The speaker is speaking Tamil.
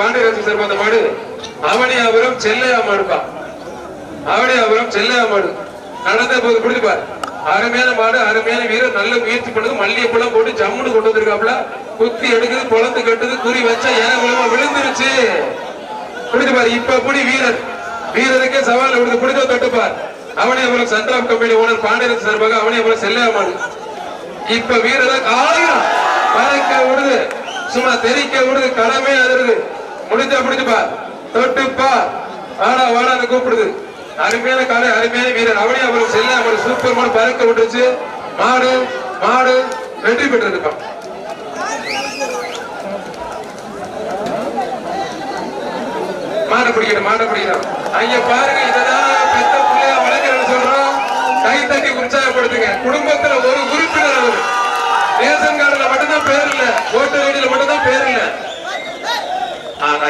பாண்டியராஜன் சார் அந்த மாடு அவனியாபுரம் செல்லையா மாடுப்பா. அவனியாபுரம் செல்லையா மாடு நடந்த போது பிடிச்சுப்பார். அருமையான மாடு, அருமையான வீரர், நல்ல முயற்சி பண்ணுது. மல்லிகைப்பூலாம் போட்டு ஜம்முன்னு கொண்டு வந்திருக்காப்ல. குத்தி எடுக்குது, பொழந்து கட்டுது, குறி வச்சா ஏனமா விழுந்துருச்சு. பிடிச்சுப்பார். இப்ப புடி வீரர், வீரருக்கே சவால் விடுது. பிடிச்ச தொட்டுப்பார். அவனியாபுரம் சந்திராம் கம்பெனி ஓனர் பாண்டியராஜன் சார்பாக அவனியாபுரம் செல்லையா மாடு. இப்ப வீரரை காலையும் பறக்க விடுது, சும்மா தெரிக்க விடுது, கடமை அதிருது. முடிஞ்சா பிடிச்சுப்பா, தொட்டுப்பா, வாடா வாடான்னு கூப்பிடுது. அருமையான காலை, அருமையான வீரர் அவனியாபுரம் செல்ல அவர் சூப்பர் மாடு பறக்க விட்டுச்சு. மாடு மாடு வெற்றி பெற்றிருக்கான். மாட பிடிக்கணும், மாட பிடிக்கணும். அங்க பாருங்க, இதெல்லாம் பெத்த பிள்ளையா வளர்க்கிறேன்னு சொல்றோம். கை தட்டி உற்சாகப்படுத்துங்க. குடும்பத்துல ஒரு உறுப்பினர் அவர். ரேஷன் கார்டுல மட்டும்தான் பேர் இல்ல, ஓட்டர் ஐடியில மட்டும்தான் பேர் இல்ல. ஆனா